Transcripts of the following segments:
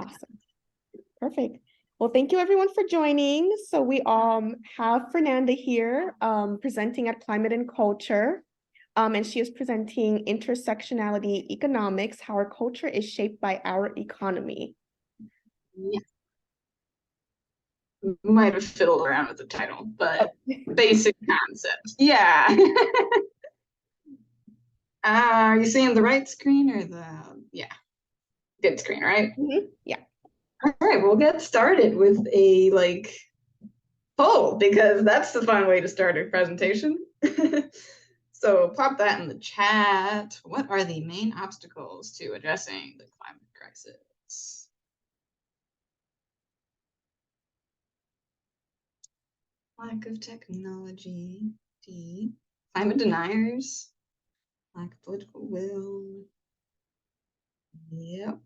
Awesome. Perfect. Well, thank you everyone for joining. So we have Fernanda here presenting at Climate and Culture. And she is presenting intersectionality economics, how our culture is shaped by our economy. Yeah. Might have fiddled around with the title, but basic concept. Yeah. Are you seeing the right screen or yeah, good screen, right? Yeah. All right, we'll get started with a poll because that's the fun way to start a presentation. So pop that in the chat. What are the main obstacles to addressing the climate crisis? Lack of technology, D. Climate deniers, lack of political will. Yep.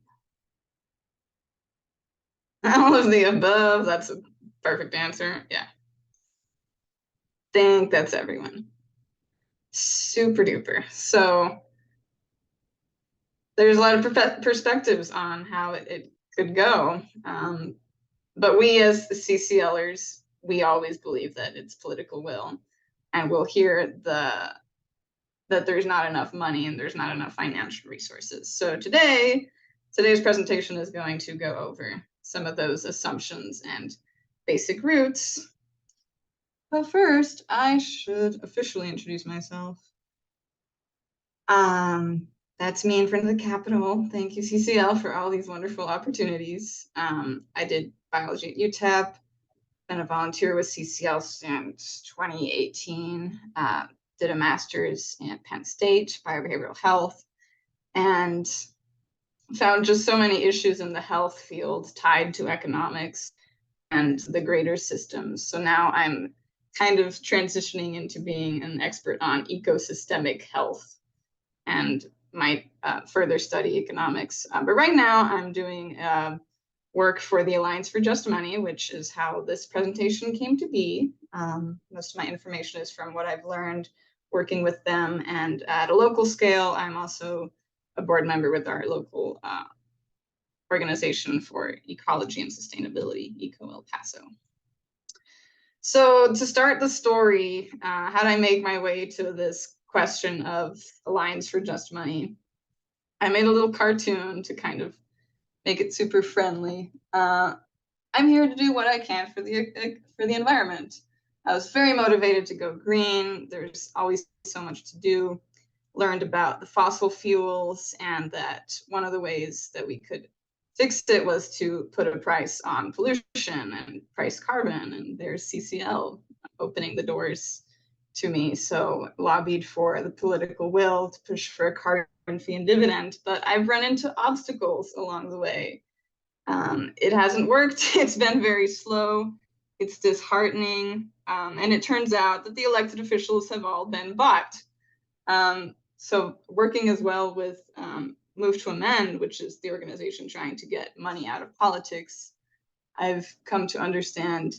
All of the above. That's a perfect answer. Yeah. Think that's everyone. Super duper. So there's a lot of perspectives on how it could go. But we as the CCLers, we always believe that it's political will. And we'll hear that there's not enough money and there's not enough financial resources. So today's presentation is going to go over some of those assumptions and basic roots. But first, I should officially introduce myself. That's me in front of the Capitol. Thank you, CCL, for all these wonderful opportunities. I did biology at UTEP, been a volunteer with CCL since 2018, did a master's at Penn State, biobehavioral health, and found just so many issues in the health field tied to economics and the greater systems. So now I'm kind of transitioning into being an expert on ecosystemic health and might further study economics. But right now I'm doing work for the Alliance for Just Money, which is how this presentation came to be. Most of my information is from what I've learned working with them. And at a local scale, I'm also a board member with our local organization for ecology and sustainability, Eco El Paso. So to start the story, how did I make my way to this question of Alliance for Just Money? I made a little cartoon to kind of make it super friendly. I'm here to do what I can for the environment. I was very motivated to go green. There's always so much to do. Learned about the fossil fuels and that one of the ways that we could fix it was to put a price on pollution and price carbon. And there's CCL opening the doors to me. So lobbied for the political will to push for a carbon fee and dividend, but I've run into obstacles along the way. It hasn't worked. It's been very slow. It's disheartening. And it turns out that the elected officials have all been bought. So working as well with Move to Amend, which is the organization trying to get money out of politics, I've come to understand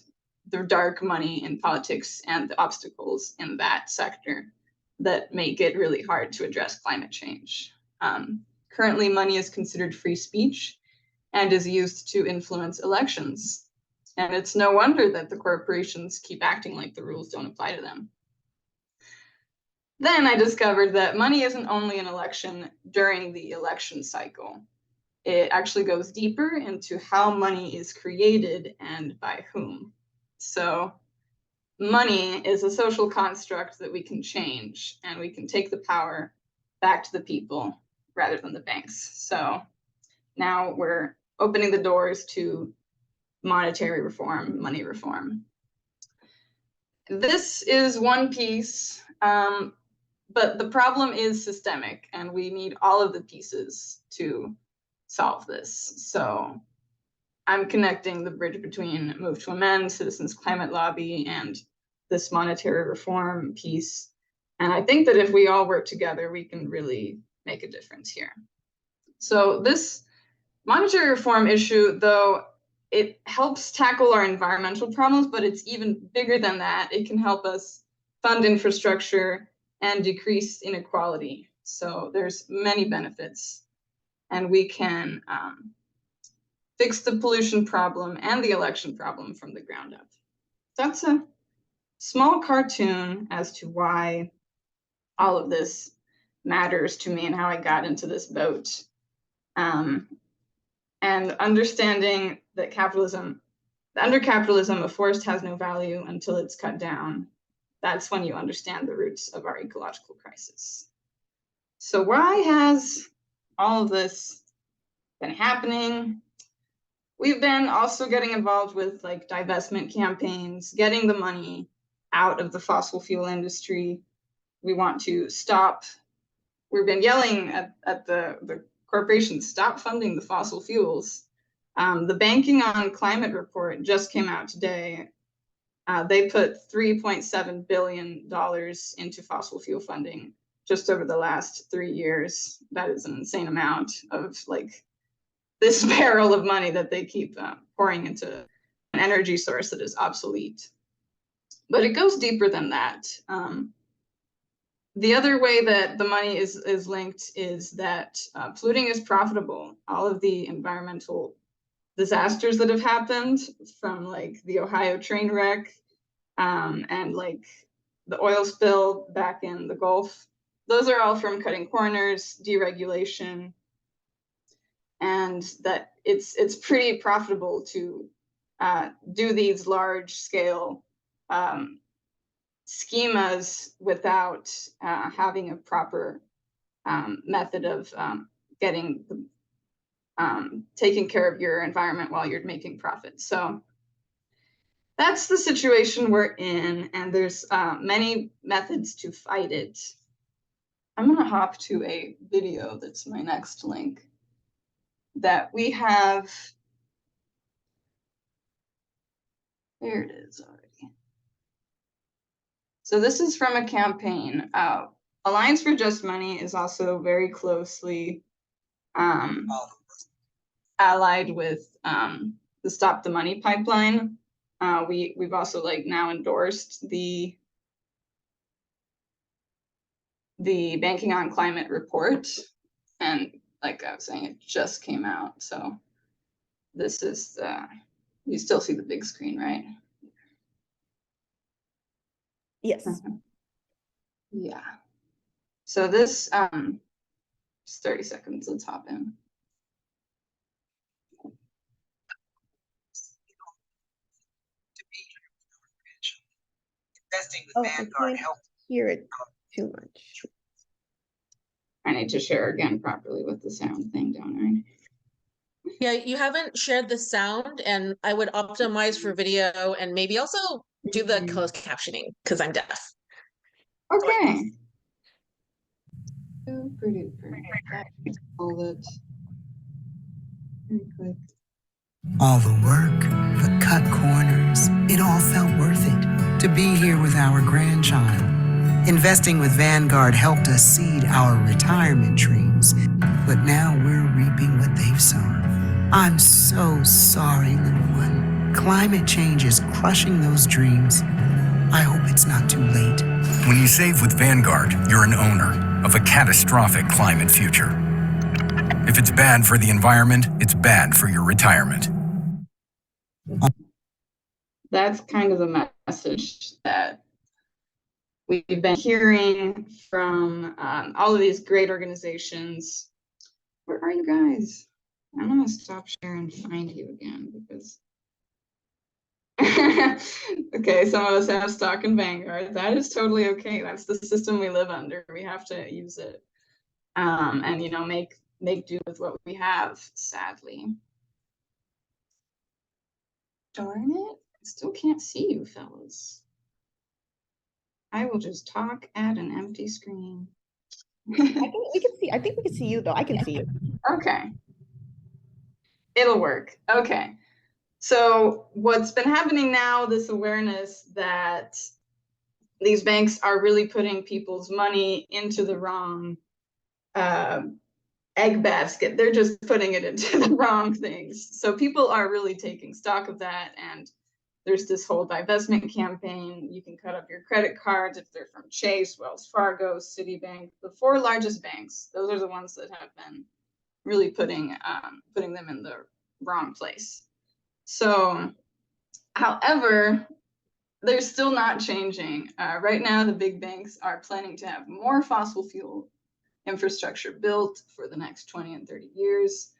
the dark money in politics and the obstacles in that sector that make it really hard to address climate change. Currently, money is considered free speech and is used to influence elections. And it's no wonder that the corporations keep acting like the rules don't apply to them. Then I discovered that money isn't only an election during the election cycle. It actually goes deeper into how money is created and by whom. So money is a social construct that we can change, and we can take the power back to the people rather than the banks. So now we're opening the doors to monetary reform, money reform. This is one piece, but the problem is systemic, and we need all of the pieces to solve this. So I'm connecting the bridge between Move to Amend, Citizens Climate Lobby, and this monetary reform piece. And I think that if we all work together, we can really make a difference here. So this monetary reform issue, though, it helps tackle our environmental problems, but it's even bigger than that. It can help us fund infrastructure and decrease inequality. So there's many benefits, and we can fix the pollution problem and the election problem from the ground up. That's a small cartoon as to why all of this matters to me and how I got into this boat. And understanding that under capitalism, a forest has no value until it's cut down. That's when you understand the roots of our ecological crisis. So why has all of this been happening? We've been also getting involved with like divestment campaigns, getting the money out of the fossil fuel industry. We want to stop. We've been yelling at the corporations, stop funding the fossil fuels. The Banking on Climate report just came out today. They put $3.7 billion into fossil fuel funding just over the last 3 years. That is an insane amount of like this barrel of money that they keep pouring into an energy source that is obsolete. But it goes deeper than that. The other way that the money is linked is that polluting is profitable. All of the environmental disasters that have happened, from like the Ohio train wreck and like the oil spill back in the Gulf, those are all from cutting corners, deregulation, and that it's pretty profitable to do these large scale schemas without having a proper method of getting taking care of your environment while you're making profit. So that's the situation we're in, and there's many methods to fight it. I'm gonna hop to a video that's my next link that we have. There it is already. So this is from a campaign. Alliance for Just Money is also very closely allied with the Stop the Money pipeline. We've also like now endorsed the Banking on Climate report, and like I was saying, it just came out. So this is you still see the big screen, right? Yes. Yeah. So this just 30 seconds. Let's hop in. Investing with Oh, I Vanguard can't helped. hear it too much. I need to share again properly with the sound thing, don't I? Yeah, you haven't shared the sound, and I would optimize for video and maybe also do the closed captioning because I'm deaf. Okay. Super duper. Hold it. Very quick. All the work, the cut corners, it all felt worth it to be here with our grandchild. Investing with Vanguard helped us seed our retirement dreams, but now we're reaping what they've sown. I'm so sorry, little one. Climate change is crushing those dreams. I hope it's not too late. When you save with Vanguard, you're an owner of a catastrophic climate future. If it's bad for the environment, it's bad for your retirement. That's kind of the message that we've been hearing from all of these great organizations. Where are you guys? I'm gonna stop sharing and find you again because okay, some of us have stock in Vanguard. That is totally okay. That's the system we live under. We have to use it. And you know, make do with what we have, sadly. Darn it. I still can't see you fellas. I will just talk at an empty screen. I think we can see you though. I can see you. Okay. It'll work. Okay. So what's been happening now, this awareness that these banks are really putting people's money into the wrong egg basket. They're just putting it into the wrong things. So people are really taking stock of that. And there's this whole divestment campaign. You can cut up your credit cards if they're from Chase, Wells Fargo, Citibank, the 4 largest banks. Those are the ones that have been really putting them in the wrong place. So, however, they're still not changing. Right now, the big banks are planning to have more fossil fuel infrastructure built for the next 20 and 30 years.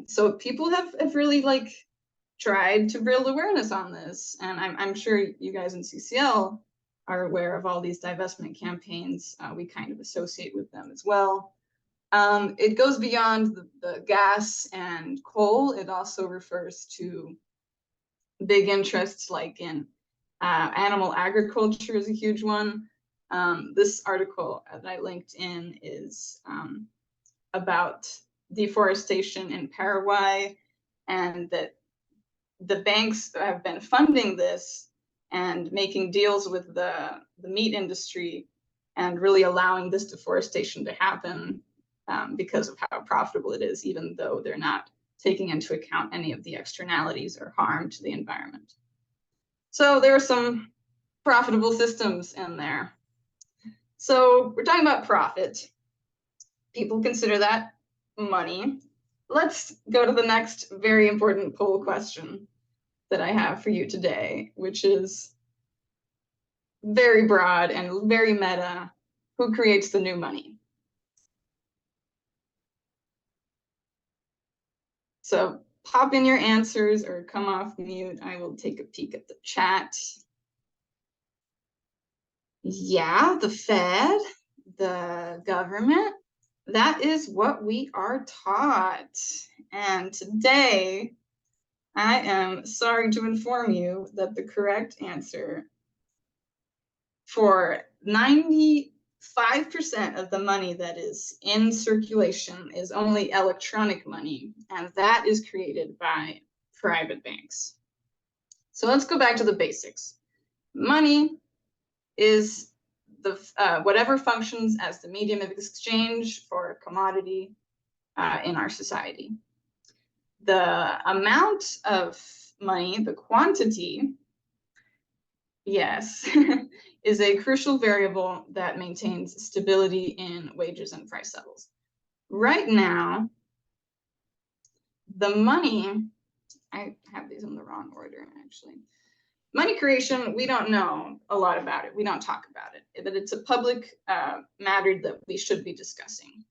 So people have really like tried to build awareness on this. And I'm sure you guys in CCL are aware of all these divestment campaigns. We kind of associate with them as well. It goes beyond the gas and coal. It also refers to big interests like in animal agriculture is a huge one. This article that I linked in is about deforestation in Paraguay, and that the banks have been funding this and making deals with the meat industry and really allowing this deforestation to happen because of how profitable it is, even though they're not taking into account any of the externalities or harm to the environment. So there are some profitable systems in there. So we're talking about profit. People consider that money. Let's go to the next very important poll question that I have for you today, which is very broad and very meta. Who creates the new money? So pop in your answers or come off mute. I will take a peek at the chat. Yeah, the Fed, the government. That is what we are taught. And today, I am sorry to inform you that the correct answer for 95% of the money that is in circulation is only electronic money, and that is created by private banks. So let's go back to the basics. Money is the whatever functions as the medium of exchange for a commodity in our society. The amount of money, the quantity, yes, is a crucial variable that maintains stability in wages and price levels. Right now, the money, I have these in the wrong order actually. Money creation, we don't know a lot about it. We don't talk about it, but it's a public matter that we should be discussing.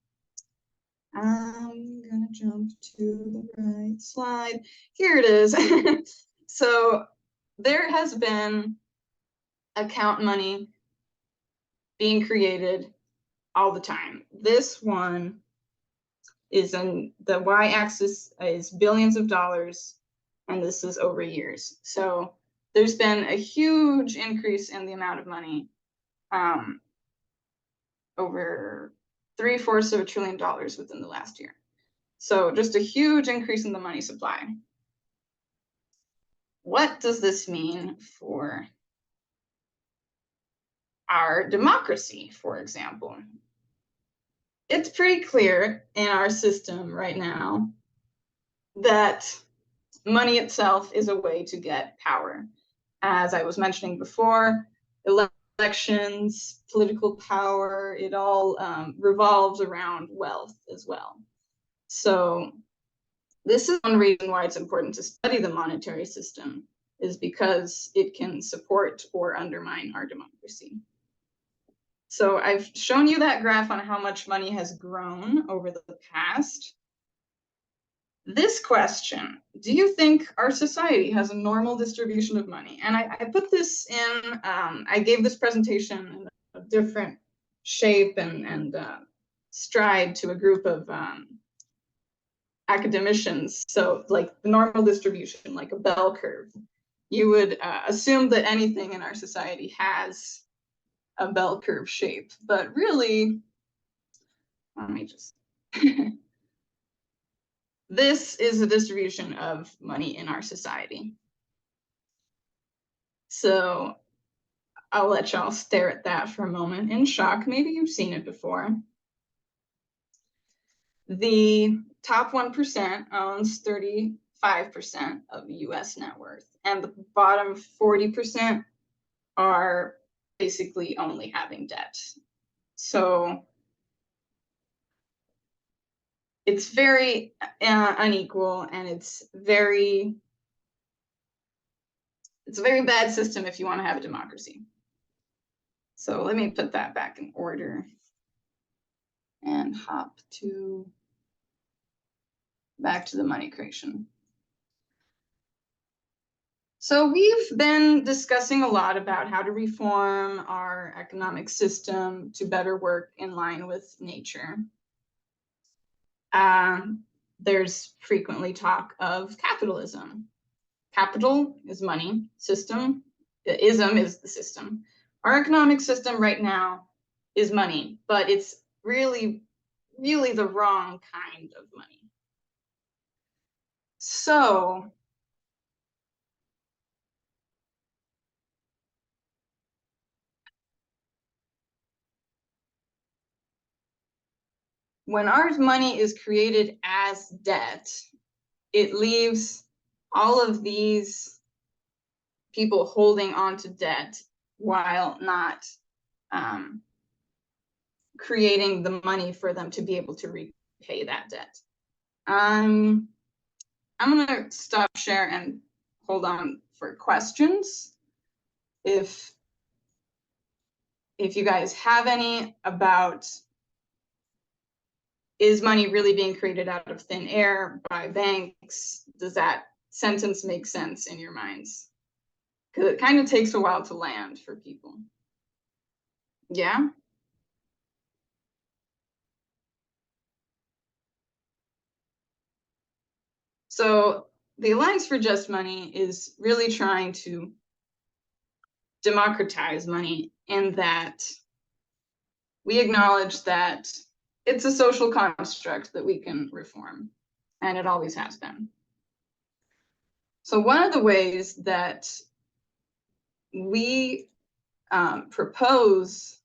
I'm gonna jump to the right slide. Here it is. So there has been account money being created all the time. This one is in the y-axis is billions of dollars, and this is over years. So there's been a huge increase in the amount of money, over $750 billion within the last year. So just a huge increase in the money supply. What does this mean for our democracy, for example? It's pretty clear in our system right now that money itself is a way to get power. As I was mentioning before, elections, political power, it all revolves around wealth as well. So this is one reason why it's important to study the monetary system, is because it can support or undermine our democracy. So I've shown you that graph on how much money has grown over the past. This question, do you think our society has a normal distribution of money? And I put this in, I gave this presentation in a different shape and stride to a group of academicians. So like the normal distribution, like a bell curve. You would assume that anything in our society has a bell curve shape, but really, let me just, this is a distribution of money in our society. So I'll let y'all stare at that for a moment in shock. Maybe you've seen it before. The top 1% owns 35% of US net worth, and the bottom 40% are basically only having debt. So it's very unequal, and it's a very bad system if you want to have a democracy. So let me put that back in order and hop back to the money creation. So we've been discussing a lot about how to reform our economic system to better work in line with nature. There's frequently talk of capitalism. Capital is money, ism is the system. Our economic system right now is money, but it's really, really the wrong kind of money. So when our money is created as debt, it leaves all of these people holding on to debt while not creating the money for them to be able to repay that debt. I'm gonna stop share and hold on for questions. If you guys have any about, is money really being created out of thin air by banks? Does that sentence make sense in your minds? Because it kind of takes a while to land for people. Yeah? So the Alliance for Just Money is really trying to democratize money in that we acknowledge that it's a social construct that we can reform, and it always has been. So one of the ways that we propose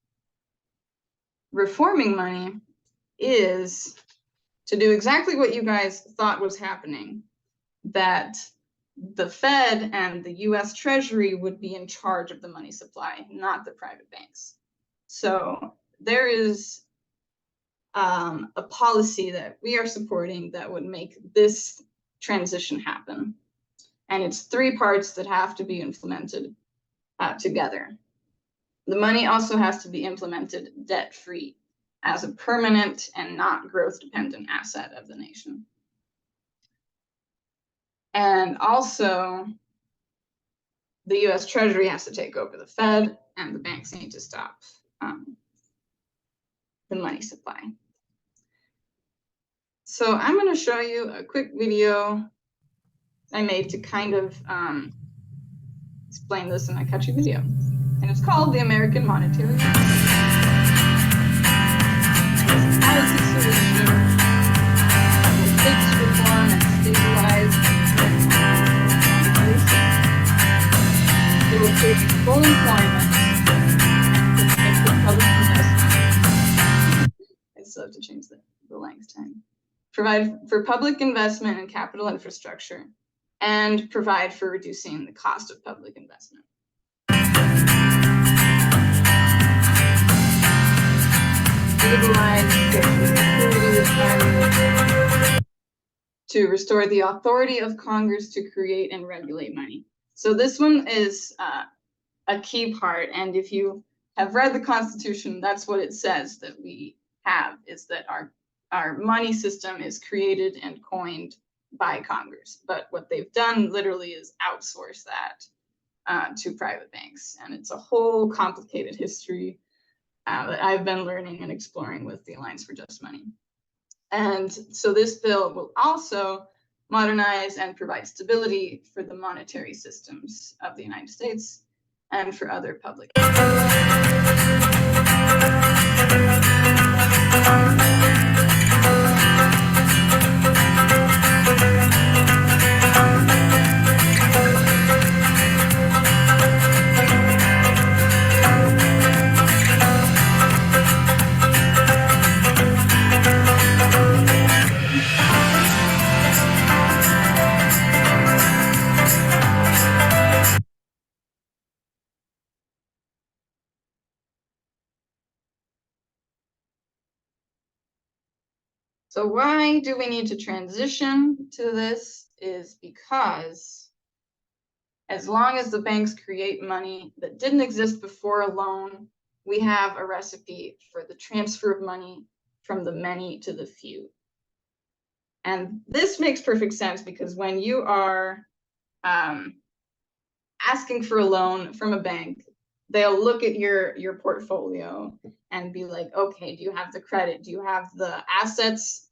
reforming money is to do exactly what you guys thought was happening, that the Fed and the US Treasury would be in charge of the money supply, not the private banks. So there is a policy that we are supporting that would make this transition happen. And it's 3 parts that have to be implemented together. The money also has to be implemented debt-free as a permanent and not growth-dependent asset of the nation. And also, the US Treasury has to take over the Fed, and the banks need to stop the money supply. So I'm going to show you a quick video I made to kind of explain this in a catchy video. And it's called The American Monetary as a solution that will fix, reform, and stabilize the monetary system. It will create full employment and protect the public investment. I still have to change the length time. Provide for public investment in capital infrastructure, and provide for reducing the cost of public investment. To restore the authority of Congress to create and regulate money. So this one is a key part, and if you have read the Constitution, that's what it says that we have, is that our money system is created and coined by Congress. But what they've done literally is outsource that to private banks. And it's a whole complicated history that I've been learning and exploring with the Alliance for Just Money. And so this bill will also modernize and provide stability for the monetary systems of the United States and for other public. So why do we need to transition to this is because as long as the banks create money that didn't exist before a loan, we have a recipe for the transfer of money from the many to the few. And this makes perfect sense because when you are asking for a loan from a bank, they'll look at your portfolio and be like, okay, do you have the credit? Do you have the assets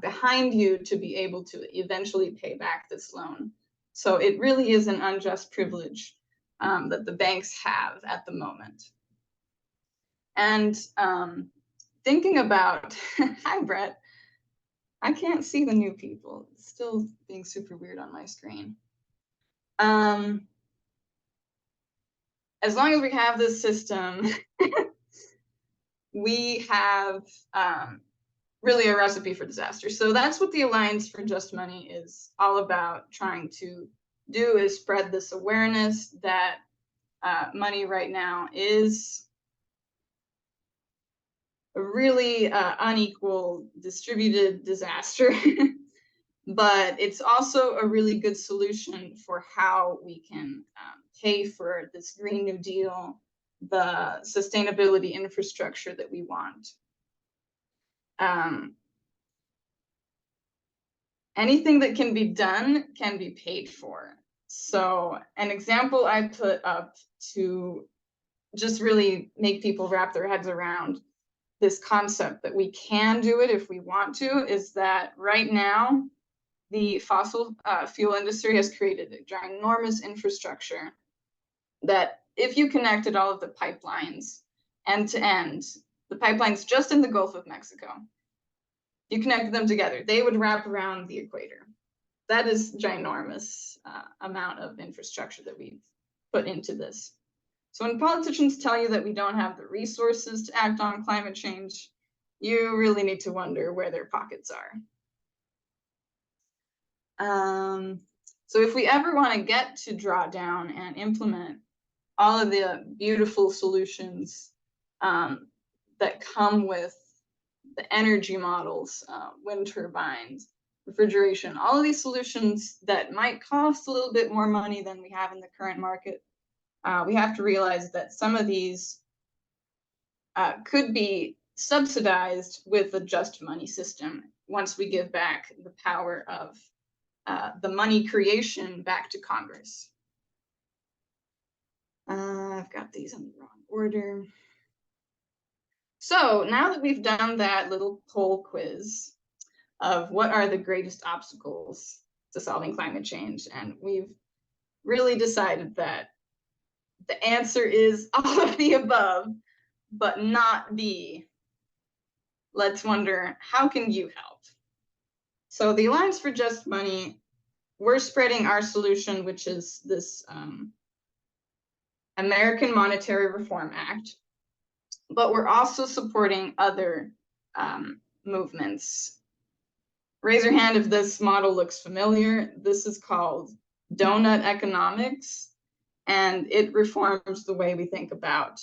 behind you to be able to eventually pay back this loan? So it really is an unjust privilege that the banks have at the moment. And thinking about, hi, Brett. I can't see the new people. It's still being super weird on my screen. As long as we have this system, we have really a recipe for disaster. So that's what the Alliance for Just Money is all about trying to do, is spread this awareness that money right now is a really unequal distributed disaster. But it's also a really good solution for how we can pay for this Green New Deal, the sustainability infrastructure that we want. Anything that can be done can be paid for. So an example I put up to just really make people wrap their heads around this concept that we can do it if we want to is that right now, the fossil fuel industry has created a ginormous infrastructure that if you connected all of the pipelines end to end, the pipelines just in the Gulf of Mexico, you connected them together, they would wrap around the equator. That is ginormous amount of infrastructure that we've put into this. So when politicians tell you that we don't have the resources to act on climate change, you really need to wonder where their pockets are. So if we ever want to get to draw down and implement all of the beautiful solutions that come with the energy models, wind turbines, refrigeration, all of these solutions that might cost a little bit more money than we have in the current market, we have to realize that some of these could be subsidized with a just money system once we give back the power of the money creation back to Congress. I've got these in the wrong order. So now that we've done that little poll quiz of what are the greatest obstacles to solving climate change, and we've really decided that the answer is all of the above, but not B, let's wonder, how can you help? So the Alliance for Just Money, we're spreading our solution, which is this American Monetary Reform Act, but we're also supporting other movements. Raise your hand if this model looks familiar. This is called donut economics, and it reforms the way we think about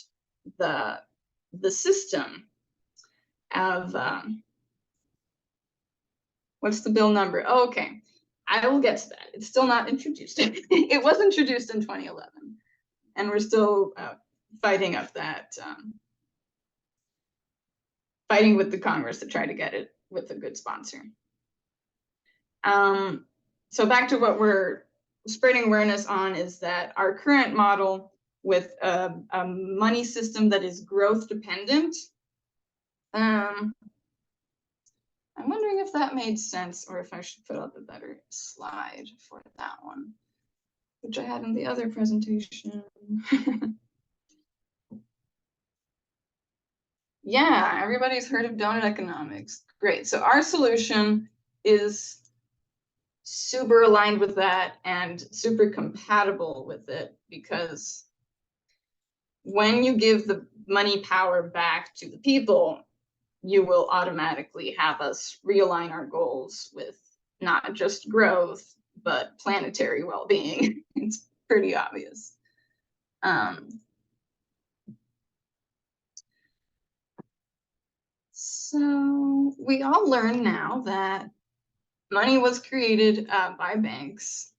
the system of, what's the bill number? Oh, okay, I will get to that. It's still not introduced. It was introduced in 2011, and we're still fighting up that, fighting with the Congress to try to get it with a good sponsor. So back to what we're spreading awareness on is that our current model with a money system that is growth dependent, I'm wondering if that made sense or if I should put up a better slide for that one, which I had in the other presentation. Yeah, everybody's heard of donut economics. Great. So our solution is super aligned with that and super compatible with it, because when you give the money power back to the people, you will automatically have us realign our goals with not just growth, but planetary well-being. It's pretty obvious. So we all learn now that money was created by banks.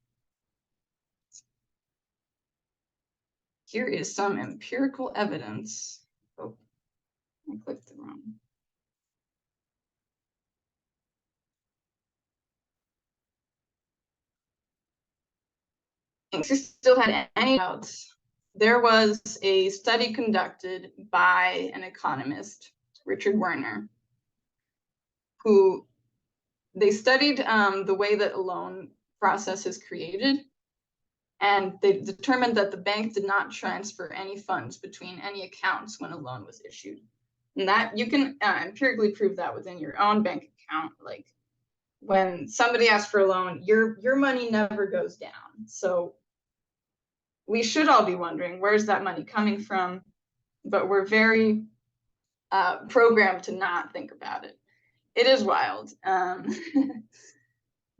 Here is some empirical evidence. Oh, I clicked the wrong. If you still had any doubts, there was a study conducted by an economist, Richard Werner, who they studied the way that a loan process is created, and they determined that the bank did not transfer any funds between any accounts when a loan was issued. And that you can empirically prove that within your own bank account. Like when somebody asks for a loan, your money never goes down. So we should all be wondering, where's that money coming from? But we're very programmed to not think about it. It is wild.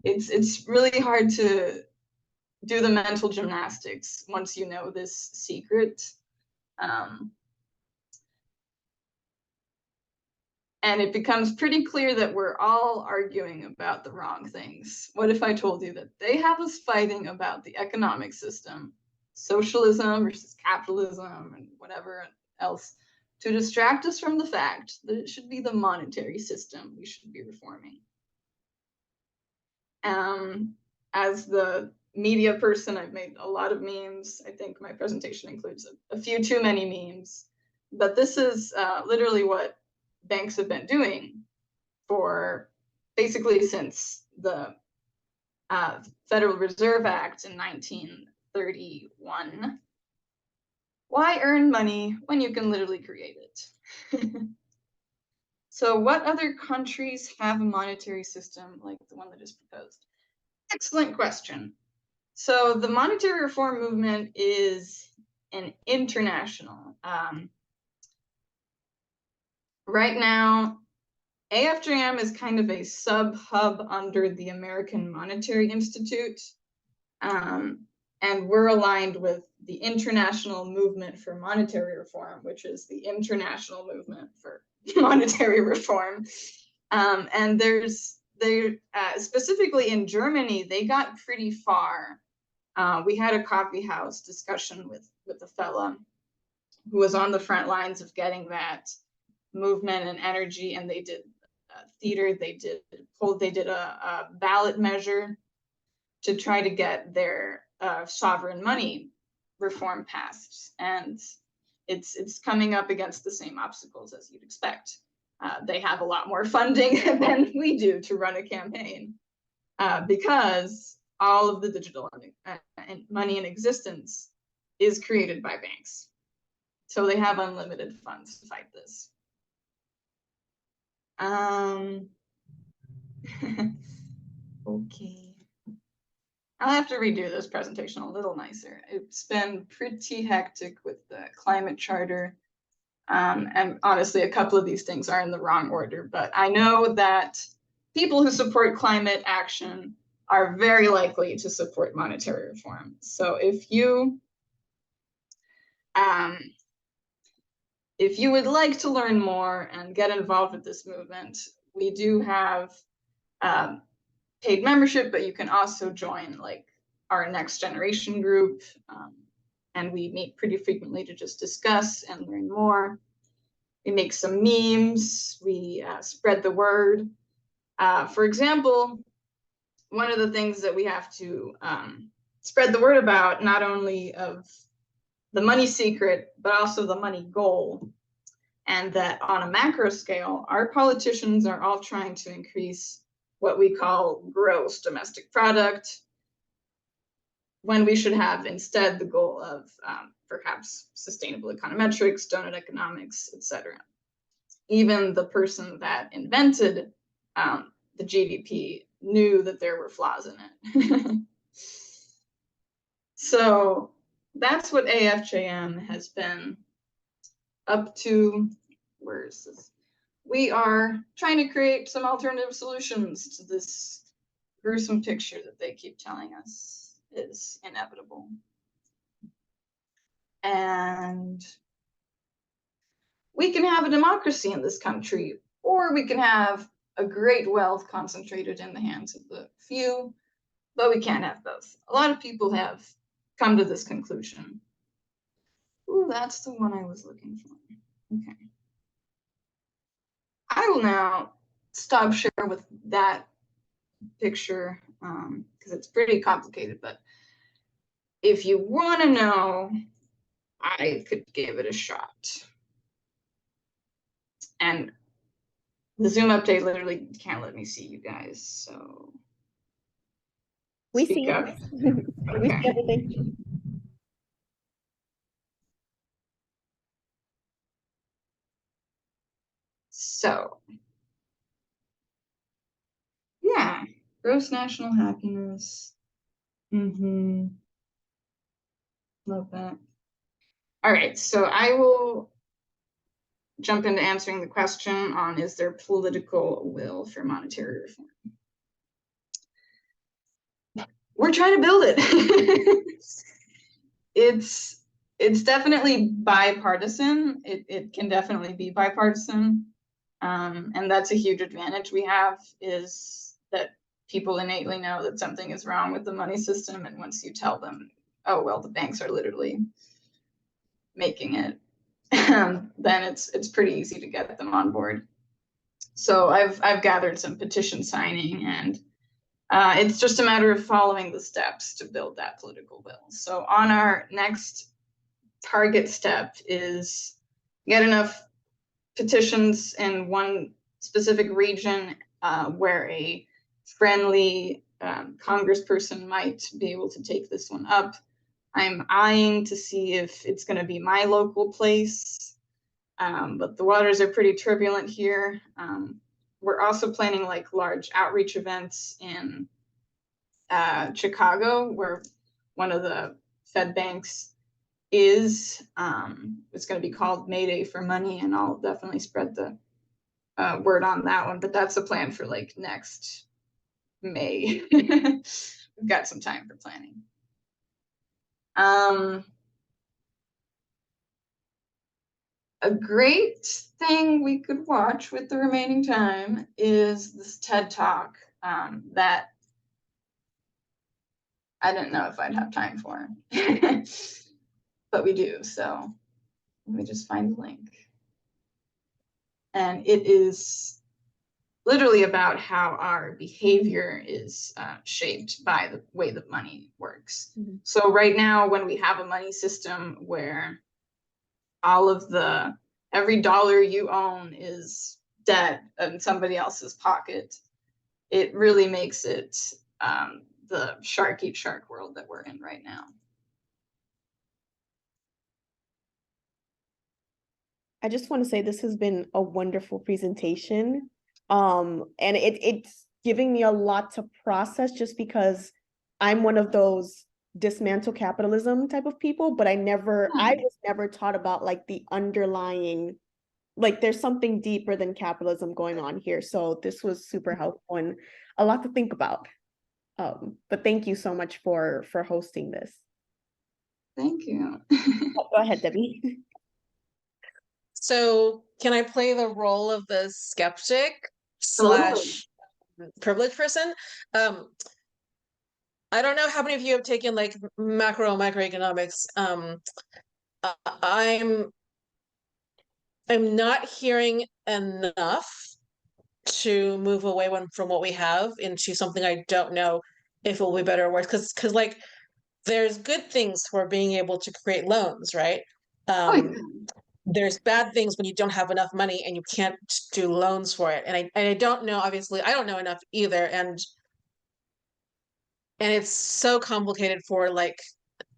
It's really hard to do the mental gymnastics once you know this secret. And it becomes pretty clear that we're all arguing about the wrong things. What if I told you that they have us fighting about the economic system, socialism versus capitalism, and whatever else, to distract us from the fact that it should be the monetary system we should be reforming? As the media person, I've made a lot of memes. I think my presentation includes a few too many memes, but this is literally what banks have been doing for basically since the Federal Reserve Act in 1931. Why earn money when you can literally create it? So what other countries have a monetary system like the one that is proposed? Excellent question. So the monetary reform movement is an international. Right now, AFJM is kind of a sub-hub under the American Monetary Institute. And we're aligned with the International Movement for Monetary Reform, which is the international movement for monetary reform. And specifically in Germany, they got pretty far. We had a coffee house discussion with a fella who was on the front lines of getting that movement and energy, and they did theater, they did a ballot measure to try to get their sovereign money reform passed, and it's coming up against the same obstacles as you'd expect. They have a lot more funding than we do to run a campaign because all of the digital money in existence is created by banks. So they have unlimited funds to fight this. Okay. I'll have to redo this presentation a little nicer. It's been pretty hectic with the climate charter. And honestly, a couple of these things are in the wrong order, but I know that people who support climate action are very likely to support monetary reform. So if you would like to learn more and get involved with this movement, we do have paid membership, but you can also join like our next generation group. And we meet pretty frequently to just discuss and learn more. We make some memes, we spread the word. For example, one of the things that we have to spread the word about, not only of the money secret, but also the money goal. And that on a macro scale, our politicians are all trying to increase what we call gross domestic product, when we should have instead the goal of perhaps sustainable econometrics, donut economics, etc. Even the person that invented the GDP knew that there were flaws in it. So that's what AFJM has been up to. Where is this? We are trying to create some alternative solutions to this gruesome picture that they keep telling us is inevitable. And we can have a democracy in this country or we can have a great wealth concentrated in the hands of the few, but we can't have both. A lot of people have come to this conclusion. Ooh, that's the one I was looking for. Okay. I will now stop sharing with that picture because it's pretty complicated, but if you want to know, I could give it a shot. And the Zoom update literally can't let me see you guys, so We speak see up. you. We see Okay. everything. So, yeah, gross national happiness. Love that. All right, so I will jump into answering the question on, is there political will for monetary reform? We're trying to build it. It's definitely bipartisan. It can definitely be bipartisan. And that's a huge advantage we have, is that people innately know that something is wrong with the money system. And once you tell them, oh, well, the banks are literally making it, then it's pretty easy to get them on board. So I've gathered some petition signing, and it's just a matter of following the steps to build that political will. So on our next target step is get enough petitions in one specific region where a friendly congressperson might be able to take this one up. I'm eyeing to see if it's going to be my local place, but the waters are pretty turbulent here. We're also planning like large outreach events in Chicago, where one of the Fed banks is. It's going to be called Mayday for Money, and I'll definitely spread the word on that one. But that's the plan for like next May. We've got some time for planning. A great thing we could watch with the remaining time is this TED Talk that I didn't know if I'd have time for, but we do. So let me just find the link. And it is literally about how our behavior is shaped by the way that money works. Mm-hmm. So right now, when we have a money system where all of every dollar you own is debt in somebody else's pocket, it really makes it the shark eat shark world that we're in right now. I just want to say this has been a wonderful presentation. And it's giving me a lot to process, just because I'm one of those dismantle capitalism type of people, but I was never taught about like the underlying, like there's something deeper than capitalism going on here. So this was super helpful and a lot to think about. But thank you so much for hosting this. Thank you. Go ahead, Debbie. So can I play the role of the skeptic / privileged person? I don't know how many of you have taken like microeconomics. I'm not hearing enough to move away from what we have into something I don't know if it will be better or worse. Because like there's good things for being able to create loans, right? There's bad things when you don't have enough money and you can't do loans for it. And I don't know, obviously, I don't know enough either. And it's so complicated for like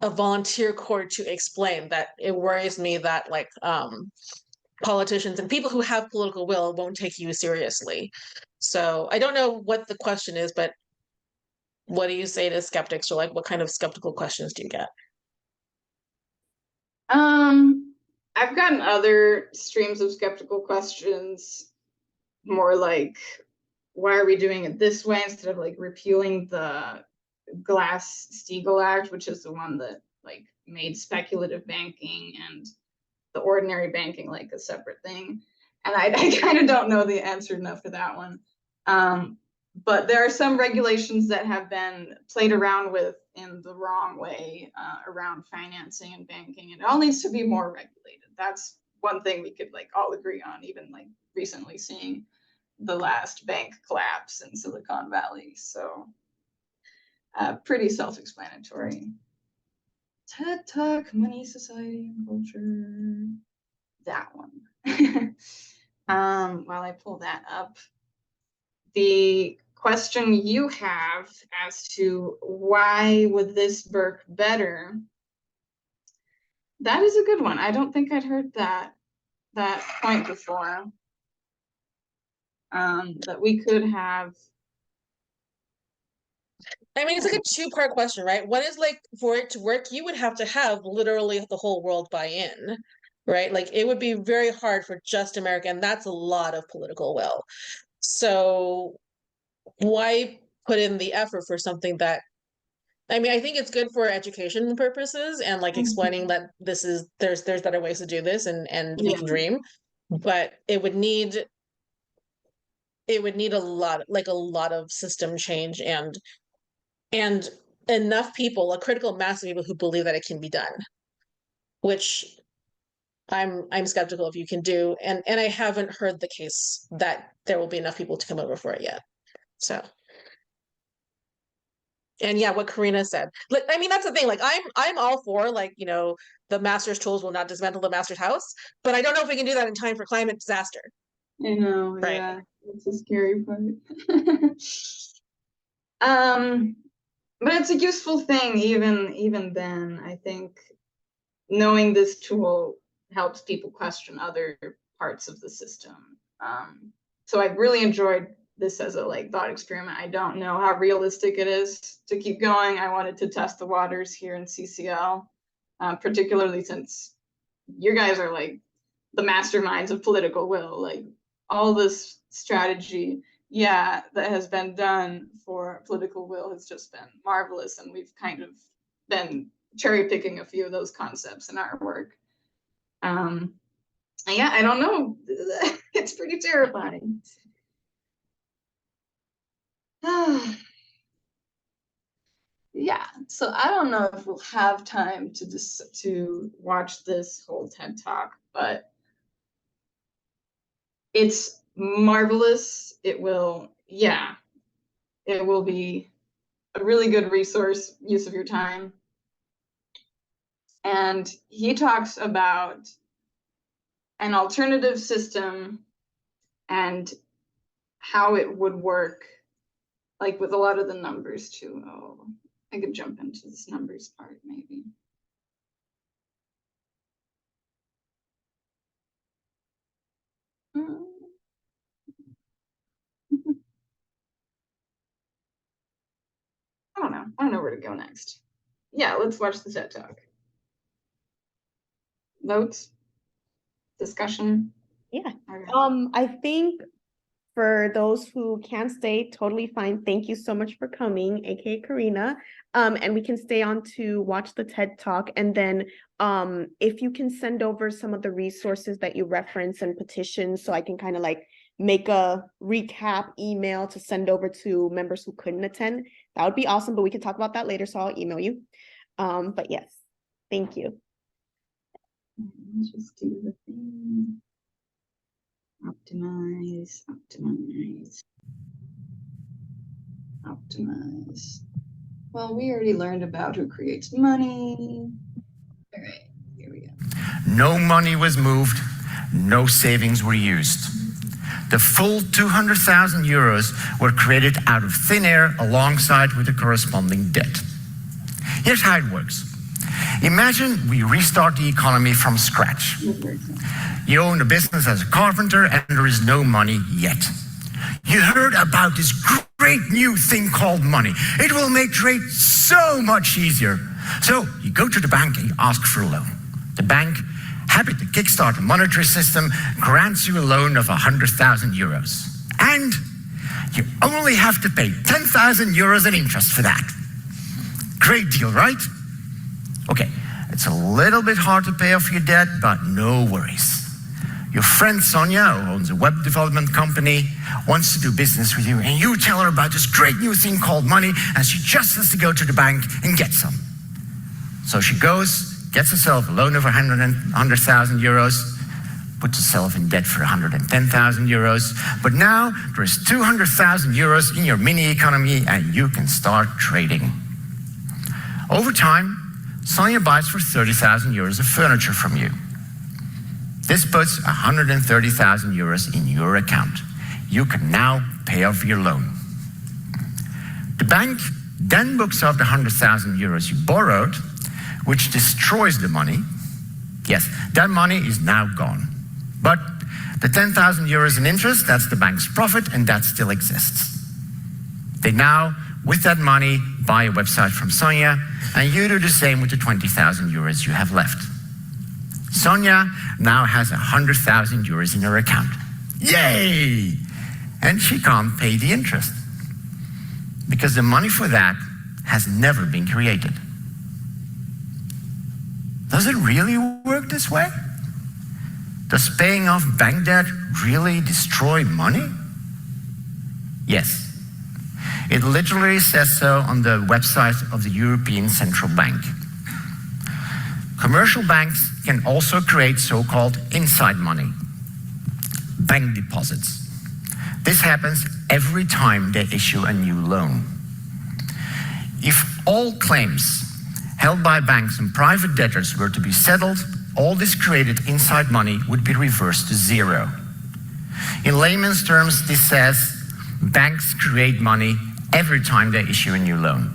a volunteer court to explain that. It worries me that like politicians and people who have political will won't take you seriously. So I don't know what the question is, but what do you say to skeptics, or like what kind of skeptical questions do you get? I've gotten other streams of skeptical questions, more like, why are we doing it this way instead of like repealing the Glass-Steagall Act, which is the one that like made speculative banking and the ordinary banking like a separate thing. and I kind of don't know the answer enough for that one. But there are some regulations that have been played around with in the wrong way around financing and banking, and it all needs to be more regulated. That's one thing we could like all agree on, even like recently seeing the last bank collapse in Silicon Valley. So pretty self-explanatory. TED Talk, Money, Society, and Culture. That one. While I pull that up, the question you have as to why would this work better, that is a good one. I don't think I'd heard that point before. That we could have. I mean, it's like a two-part question, right? One is like, for it to work, you would have to have literally the whole world buy in, right? Like it would be very hard for just America, and that's a lot of political will. So why put in the effort for something that, I mean, I think it's good for education purposes and like explaining that there's better ways to do this, and we can dream, but it would need a lot of system change and enough people, a critical mass of people who believe that it can be done, which I'm skeptical if you can do, and I haven't heard the case that there will be enough people to come over for it yet. So, and yeah, what Karina said, like, I mean, that's the thing, like I'm all for, like, you know, the master's tools will not dismantle the master's house, but I don't know if we can do that in time for climate disaster. I know, right? Yeah, it's a scary part. But it's a useful thing even then. I think knowing this tool helps people question other parts of the system. So I've really enjoyed this as a like thought experiment. I don't know how realistic it is to keep going. I wanted to test the waters here in CCL, particularly since you guys are like the masterminds of political will. Like all this strategy, yeah, that has been done for political will has just been marvelous, and we've kind of been cherry picking a few of those concepts in our work. Yeah, I don't know. It's pretty terrifying. Yeah, so I don't know if we'll have time to watch this whole TED Talk, but it's marvelous. It will be a really good resource use of your time. And he talks about an alternative system and how it would work, like with a lot of the numbers too. Oh, I could jump into this numbers part maybe. I don't know where to go next. Yeah, let's watch the TED Talk. Notes? Discussion? Yeah. Okay. I think for those who can't stay, totally fine. Thank you so much for coming, aka Karina. And we can stay on to watch the TED Talk. And then if you can send over some of the resources that you reference and petitions, so I can kind of like make a recap email to send over to members who couldn't attend, that would be awesome. But we can talk about that later, so I'll email you. But yes, thank you. Let's just do the thing. Optimize. Well, we already learned about who creates money. All right, here we go. No money was moved, no savings were used. The full 200,000 euros were created out of thin air alongside with the corresponding debt. Here's how it works. Imagine we restart the economy from scratch. You own a business as a carpenter and there is no money yet. You heard about this great new thing called money. It will make trade so much easier. So you go to the bank and you ask for a loan. The bank, happy to kickstart the monetary system, grants you a loan of 100,000 euros. And you only have to pay 10,000 euros in interest for that. Great deal, right? Okay, it's a little bit hard to pay off your debt, but no worries. your friend Sonia, who owns a web development company, wants to do business with you, and you tell her about this great new thing called money, and she just has to go to the bank and get some. So she goes, gets herself a loan of 100,000 euros, puts herself in debt for 110,000 euros, but now there's 200,000 euros in your mini economy and you can start trading. Over time, Sonia buys for 30,000 euros of furniture from you. This puts 130,000 euros in your account. You can now pay off your loan. The bank then books off the 100,000 euros you borrowed, which destroys the money. Yes, that money is now gone. But the 10,000 euros in interest, that's the bank's profit, and that still exists. They now, with that money, buy a website from Sonia, and you do the same with the 20,000 euros you have left. Sonia now has 100,000 euros in her account. Yay! And she can't pay the interest, because the money for that has never been created. Does it really work this way? Does paying off bank debt really destroy money? Yes. It literally says so on the website of the European Central Bank. Commercial banks can also create so-called inside money, bank deposits. This happens every time they issue a new loan. If all claims held by banks and private debtors were to be settled, all this created inside money would be reversed to zero. In layman's terms, this says banks create money every time they issue a new loan.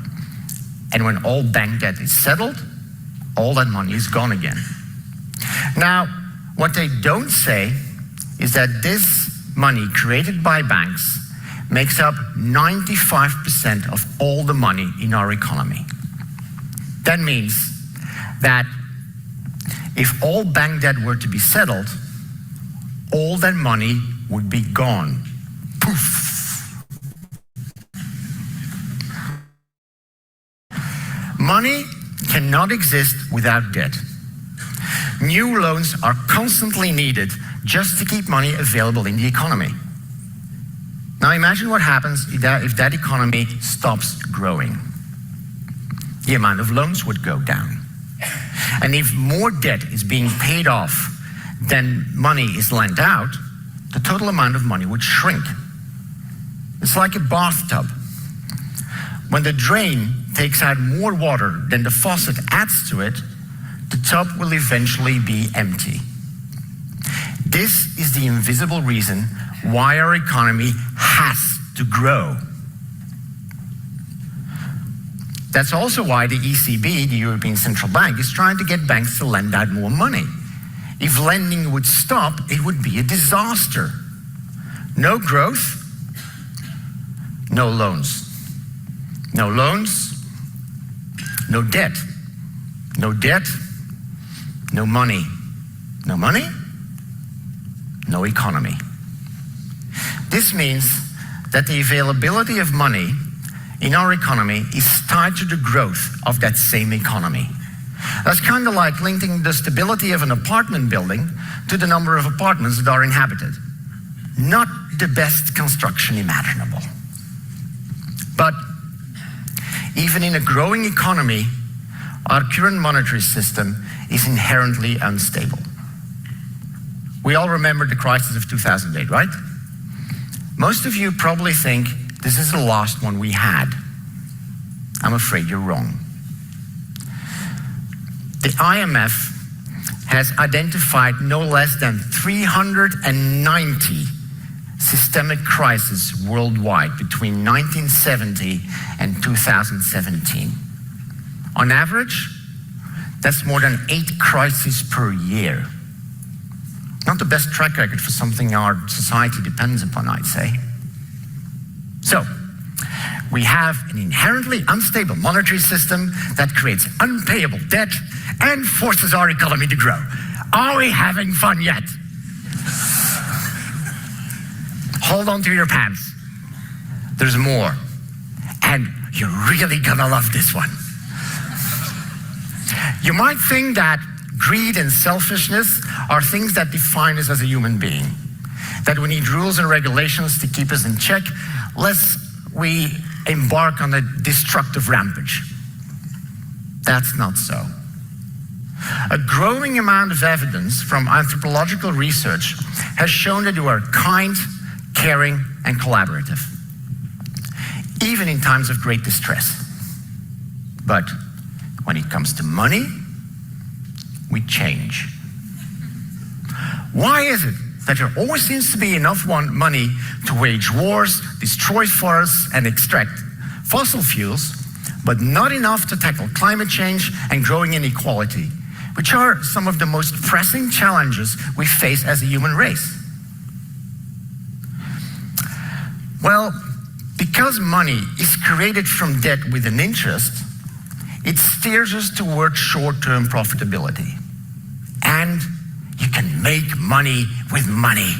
And when all bank debt is settled, all that money is gone again. Now, what they don't say is that this money created by banks makes up 95% of all the money in our economy. That means that if all bank debt were to be settled, all that money would be gone. Poof. Money cannot exist without debt. New loans are constantly needed just to keep money available in the economy. Now imagine what happens if that economy stops growing. The amount of loans would go down. And if more debt is being paid off than money is lent out, the total amount of money would shrink. It's like a bathtub. When the drain takes out more water than the faucet adds to it, the tub will eventually be empty. This is the invisible reason why our economy has to grow. That's also why the ECB, the European Central Bank, is trying to get banks to lend out more money. If lending would stop, it would be a disaster. No growth, no loans. No loans, no debt. No debt, no money. No money, no economy. This means that the availability of money in our economy is tied to the growth of that same economy. That's kind of like linking the stability of an apartment building to the number of apartments that are inhabited. Not the best construction imaginable. But even in a growing economy, our current monetary system is inherently unstable. We all remember the crisis of 2008, right? Most of you probably think this is the last one we had. I'm afraid you're wrong. The IMF has identified no less than 390 systemic crises worldwide between 1970 and 2017. On average, that's more than 8 crises per year. Not the best track record for something our society depends upon, I'd say. So, we have an inherently unstable monetary system that creates unpayable debt and forces our economy to grow. Are we having fun yet? Hold on to your pants. There's more. And you're really gonna love this one. You might think that greed and selfishness are things that define us as a human being. That we need rules and regulations to keep us in check, lest we embark on a destructive rampage. That's not so. A growing amount of evidence from anthropological research has shown that you are kind, caring, and collaborative, even in times of great distress. But when it comes to money, we change. Why is it that there always seems to be enough money to wage wars, destroy forests, and extract fossil fuels, but not enough to tackle climate change and growing inequality, which are some of the most pressing challenges we face as a human race? Well, because money is created from debt with an interest, it steers us towards short-term profitability. And you can make money with money.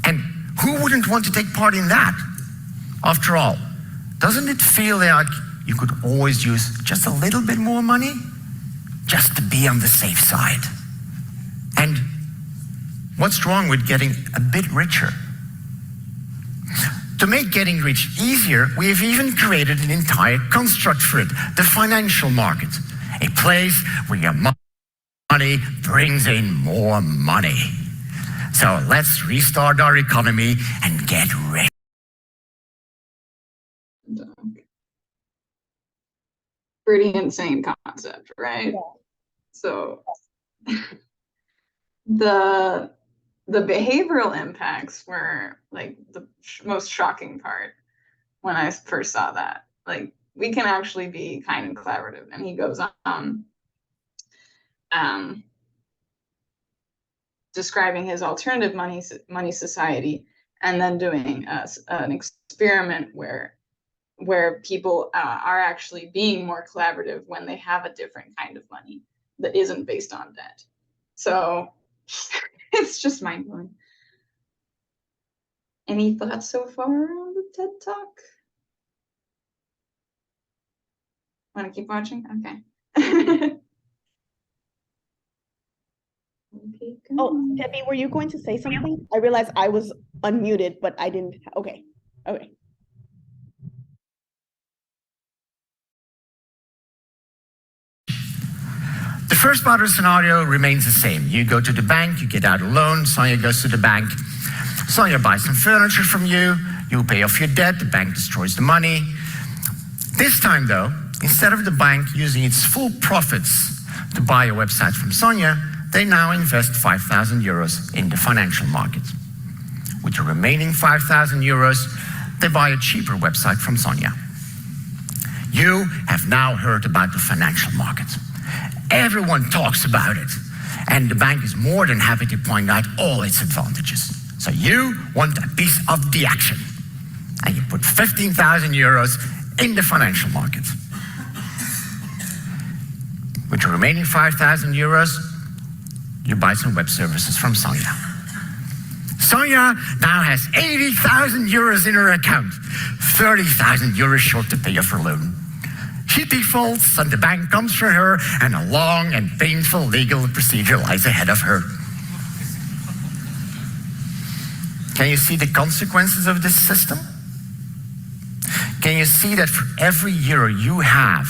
And who wouldn't want to take part in that? After all, doesn't it feel like you could always use just a little bit more money just to be on the safe side? And what's wrong with getting a bit richer? To make getting rich easier, we have even created an entire construct for it, the financial market, a place where your money brings in more money. So let's restart our economy and get rich. Pretty insane concept, right? Yeah. So the behavioral impacts were like the most shocking part when I first saw that. Like, we can actually be kind and collaborative. And he goes on describing his alternative money society, and then doing an experiment where people are actually being more collaborative when they have a different kind of money that isn't based on debt. So it's just mind-blowing. Any thoughts so far on the TED Talk? Want to keep watching? Okay. Oh, Debbie, were you going to say something? I realized I was unmuted, but I didn't. Okay. Okay. The first part of the scenario remains the same. You go to the bank, you get out a loan, Sonia goes to the bank, Sonia buys some furniture from you, you pay off your debt, the bank destroys the money. This time though, instead of the bank using its full profits to buy a website from Sonia, they now invest 5,000 euros in the financial market. With the remaining 5,000 euros, they buy a cheaper website from Sonia. You have now heard about the financial market. Everyone talks about it, and the bank is more than happy to point out all its advantages. So you want a piece of the action, and you put 15,000 euros in the financial market. With the remaining 5,000 euros, you buy some web services from Sonia. Sonia now has 80,000 euros in her account, 30,000 euros short to pay off her loan. She defaults and the bank comes for her, and a long and painful legal procedure lies ahead of her. Can you see the consequences of this system? Can you see that for every euro you have,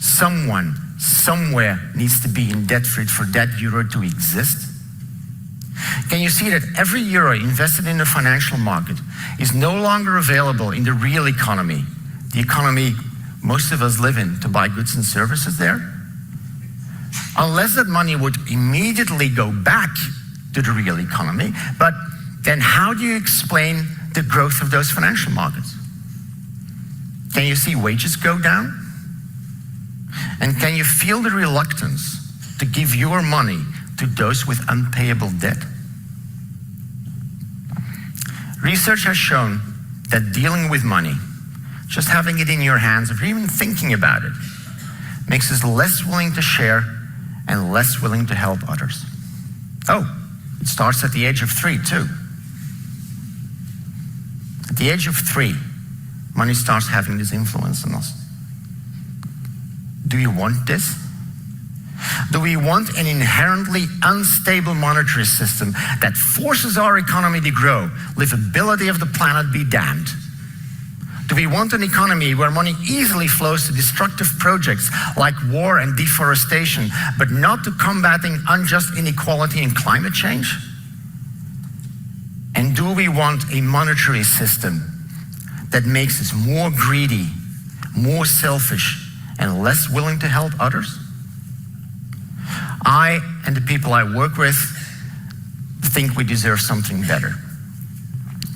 someone somewhere needs to be in debt for that euro to exist? Can you see that every euro invested in the financial market is no longer available in the real economy, the economy most of us live in, to buy goods and services there? Unless that money would immediately go back to the real economy, but then how do you explain the growth of those financial markets? Can you see wages go down? And can you feel the reluctance to give your money to those with unpayable debt? Research has shown that dealing with money, just having it in your hands, or even thinking about it, makes us less willing to share and less willing to help others. Oh, it starts at the age of 3 too. At the age of 3, money starts having this influence on us. Do you want this? Do we want an inherently unstable monetary system that forces our economy to grow, livability of the planet be damned? Do we want an economy where money easily flows to destructive projects like war and deforestation, but not to combating unjust inequality and climate change? And do we want a monetary system that makes us more greedy, more selfish, and less willing to help others? I and the people I work with think we deserve something better.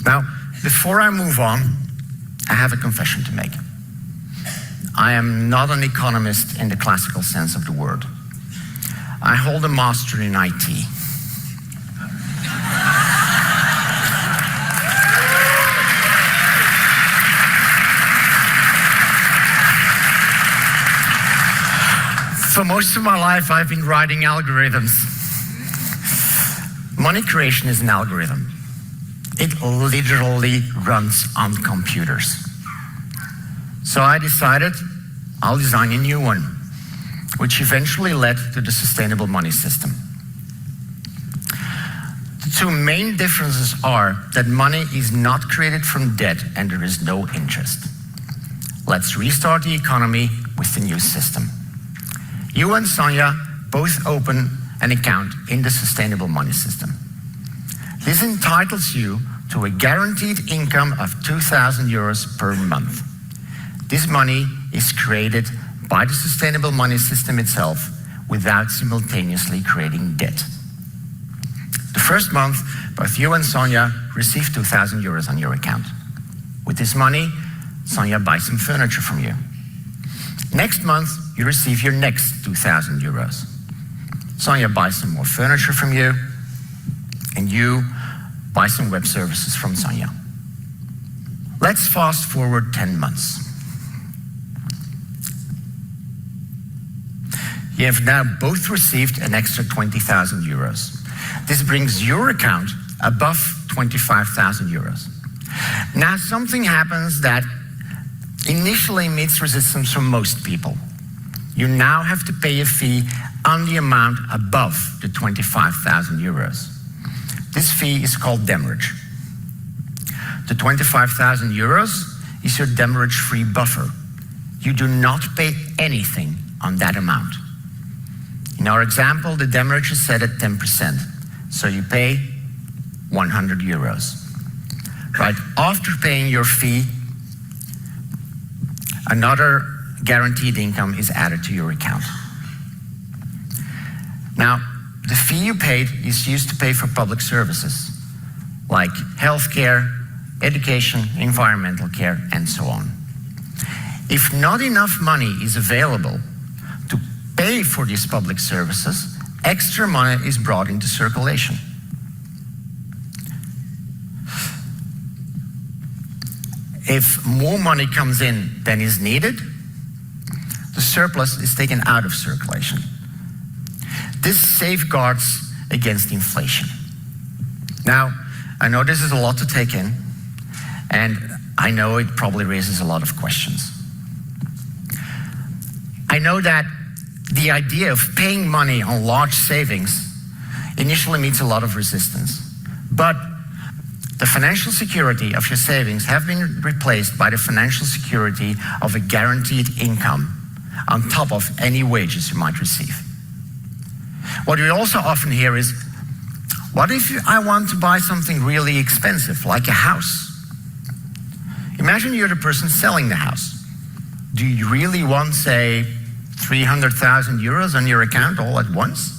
Now, before I move on, I have a confession to make. I am not an economist in the classical sense of the word. I hold a master in IT. For most of my life, I've been writing algorithms. Money creation is an algorithm. It literally runs on computers. So I decided I'll design a new one, which eventually led to the sustainable money system. The two main differences are that money is not created from debt and there is no interest. Let's restart the economy with the new system. You and Sonia both open an account in the sustainable money system. This entitles you to a guaranteed income of 2,000 euros per month. This money is created by the sustainable money system itself without simultaneously creating debt. The first month, both you and Sonia receive 2,000 euros on your account. With this money, Sonia buys some furniture from you. Next month, you receive your next 2,000 euros. Sonia buys some more furniture from you, and you buy some web services from Sonia. Let's fast forward 10 months. You have now both received an extra 20,000 euros. This brings your account above 25,000 euros. Now something happens that initially meets resistance from most people. You now have to pay a fee on the amount above the 25,000 euros. This fee is called demurrage. The 25,000 euros is your demurrage-free buffer. You do not pay anything on that amount. In our example, the demurrage is set at 10%, so you pay 100 euros. Right after paying your fee, another guaranteed income is added to your account. Now, the fee you paid is used to pay for public services, like healthcare, education, environmental care, and so on. If not enough money is available to pay for these public services, extra money is brought into circulation. If more money comes in than is needed, the surplus is taken out of circulation. This safeguards against inflation. Now, I know this is a lot to take in, and I know it probably raises a lot of questions. I know that the idea of paying money on large savings initially meets a lot of resistance, but the financial security of your savings have been replaced by the financial security of a guaranteed income on top of any wages you might receive. What we also often hear is, what if I want to buy something really expensive, like a house? Imagine you're the person selling the house. Do you really want, say, 300,000 euros on your account all at once?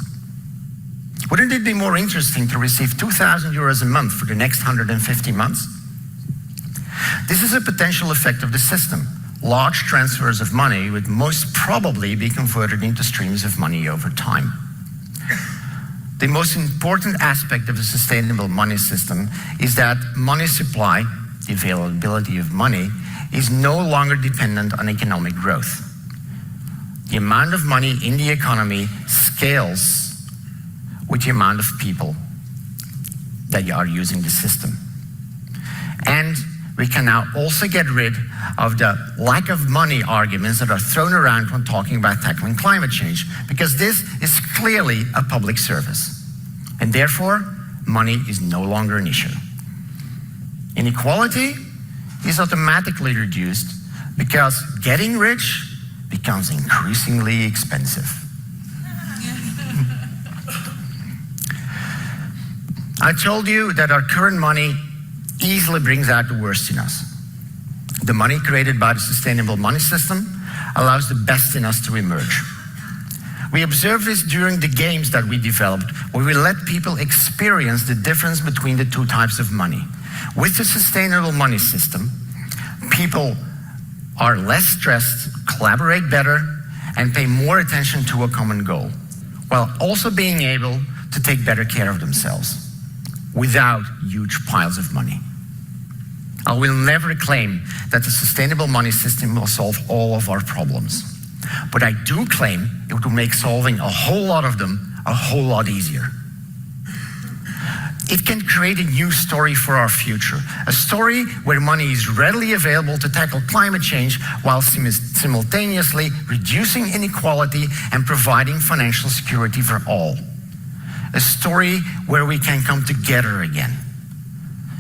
Wouldn't it be more interesting to receive 2,000 euros a month for the next 150 months? This is a potential effect of the system. Large transfers of money would most probably be converted into streams of money over time. The most important aspect of the sustainable money system is that money supply, the availability of money, is no longer dependent on economic growth. The amount of money in the economy scales with the amount of people that are using the system. And we can now also get rid of the lack of money arguments that are thrown around when talking about tackling climate change, because this is clearly a public service. And therefore, money is no longer an issue. Inequality is automatically reduced because getting rich becomes increasingly expensive. I told you that our current money easily brings out the worst in us. The money created by the sustainable money system allows the best in us to emerge. We observed this during the games that we developed, where we let people experience the difference between the two types of money. With the sustainable money system, people are less stressed, collaborate better, and pay more attention to a common goal, while also being able to take better care of themselves without huge piles of money. I will never claim that the sustainable money system will solve all of our problems, but I do claim it will make solving a whole lot of them a whole lot easier. It can create a new story for our future, a story where money is readily available to tackle climate change while simultaneously reducing inequality and providing financial security for all. A story where we can come together again,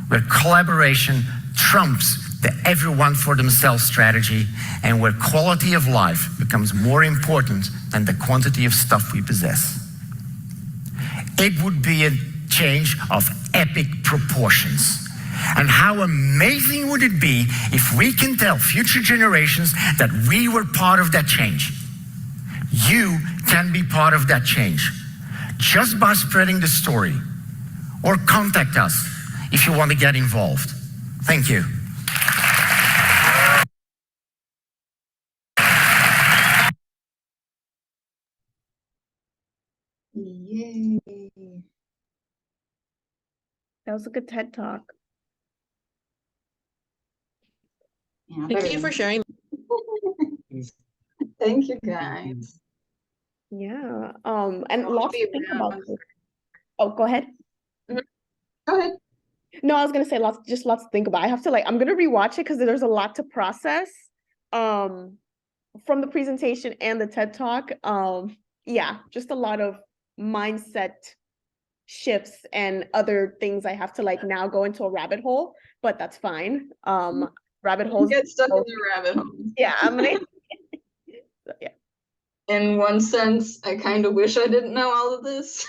where collaboration trumps the everyone for themselves strategy, and where quality of life becomes more important than the quantity of stuff we possess. It would be a change of epic proportions. And how amazing would it be if we can tell future generations that we were part of that change? You can be part of that change just by spreading the story, or contact us if you want to get involved. Thank you. Yay. That was a good TED Talk. Yeah, Thank you for sharing. Thank you, guys. Yeah. And I'll lots be to think about. around. Oh, go ahead. Go ahead. No, I was gonna say lots to think about. I have to I'm gonna rewatch it because there's a lot to process. From the presentation and the TED Talk. Yeah, just a lot of mindset shifts and other things I have to now go into a rabbit hole, but that's fine. Rabbit holes. Get stuck in the rabbit hole. Yeah, I'm gonna. So, yeah. In one sense, I kind of wish I didn't know all of this.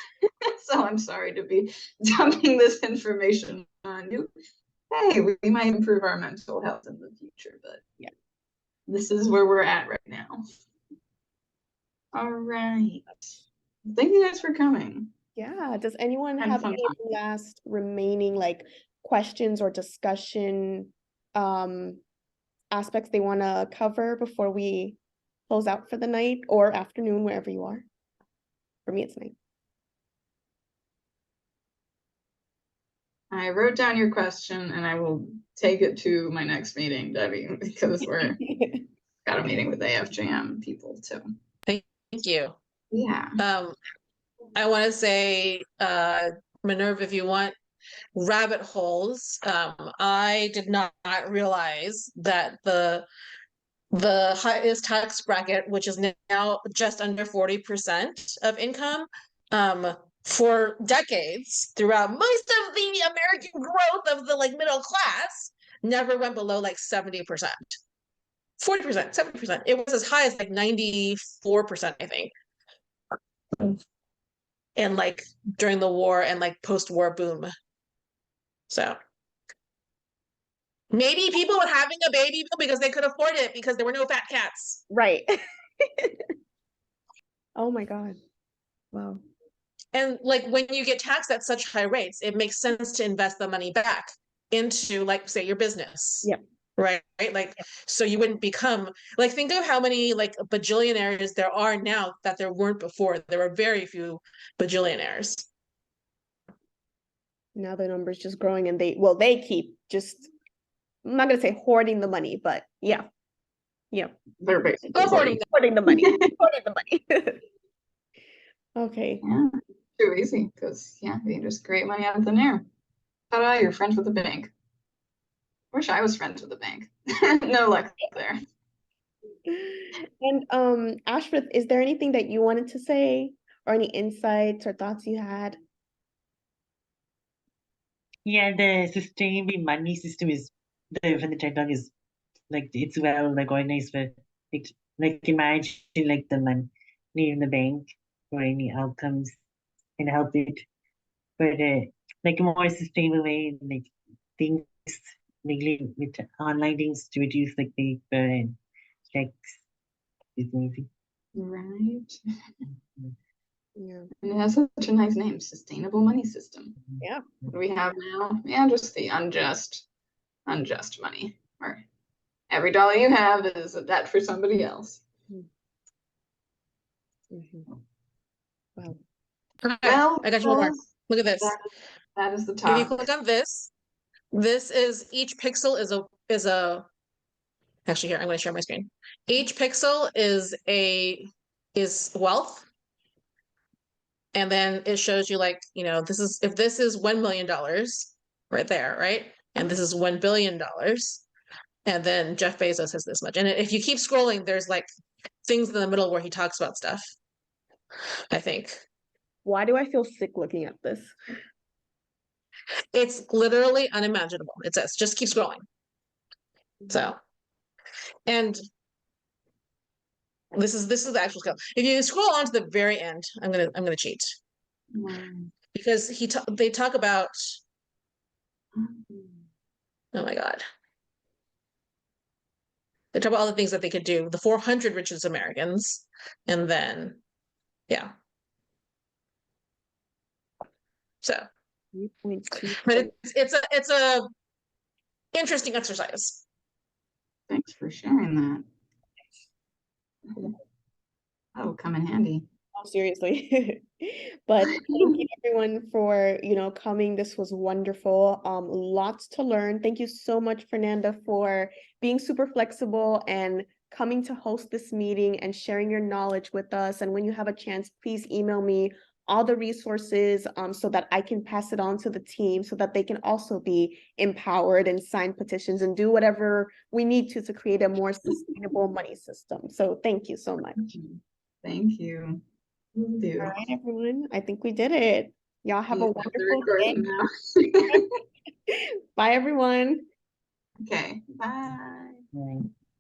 So I'm sorry to be dumping this information on you. Hey, we might improve our mental health in the future, but yeah, this is where we're at right now. All right. Thank you guys for coming. Yeah. Does anyone Had have fun any last remaining questions or discussion aspects they want to cover before we close out for the night or afternoon, wherever you are? For me, it's night. I wrote down your question and I will take it to my next meeting, Debbie, because we're got a meeting with AFJM people too. Thank you. Yeah. I want to say, Minerva, if you want rabbit holes, I did not realize that the highest tax bracket, which is now just under 40% of income, for decades throughout most of the American growth of the middle class, never went below 70%. 40%, 70%. It was as high as 94%, I think. And during the war and post-war boom. So maybe people were having a baby boom because they could afford it because there were no fat cats. Right. Oh my God. Wow. And when you get taxed at such high rates, it makes sense to invest the money back into say your business. Yeah. Right. So you wouldn't become think of how many bajillionaires there are now that there weren't before. There were very few bajillionaires. Now the number's just growing and they keep just, I'm not gonna say hoarding the money, but yeah. They're basically hoarding the money. Hoarding the money. Okay. Yeah, too easy because you can just create money out of thin air. Ta-da, you're friends with the bank. Wish I was friends with the bank. No luck there. And Ashworth, is there anything that you wanted to say or any insights or thoughts you had? Yeah, the sustainable money system is from the TED Talk is like it's well like organized, but like imagine like the money in the bank for any outcomes and help it, but like a more sustainable way, like things like with online things to reduce like paper and checks is maybe. Right. Yeah. And it has such a nice name, sustainable money system. Yeah. What do we have now? Yeah, just the unjust money. Or every dollar you have is a debt for somebody else. Wow. Okay, Well, I got you one more. Look at this. that is the If you top. click on this is each pixel is a actually here, I'm going to share my screen. Each pixel is wealth. And then it shows you like, this is if this is $1 million right there, right? And this is $1 billion. And then Jeff Bezos has this much. And if you keep scrolling, there's like things in the middle where he talks about stuff, I think. Why do I feel sick looking at this? It's literally unimaginable. It says, just keep scrolling. So, and this is the actual scale. If you scroll on to the very end, I'm gonna cheat because they talk about, oh my God. They talk about all the things that they could do, the 400 richest Americans, and then, yeah. So, 3.2. but it's a interesting exercise. Thanks for sharing that. That'll come in handy. Oh, seriously. But thank you everyone for, coming. This was wonderful. Lots to learn. Thank you so much, Fernanda, for being super flexible and coming to host this meeting and sharing your knowledge with us. And when you have a chance, please email me all the resources so that I can pass it on to the team so that they can also be empowered and sign petitions and do whatever we need to create a more sustainable money system. So thank you so much. Thank you. Will do. All right, everyone. I think we did it. Y'all have a Stop the wonderful day. recording now. Bye, everyone. Okay, bye. Right.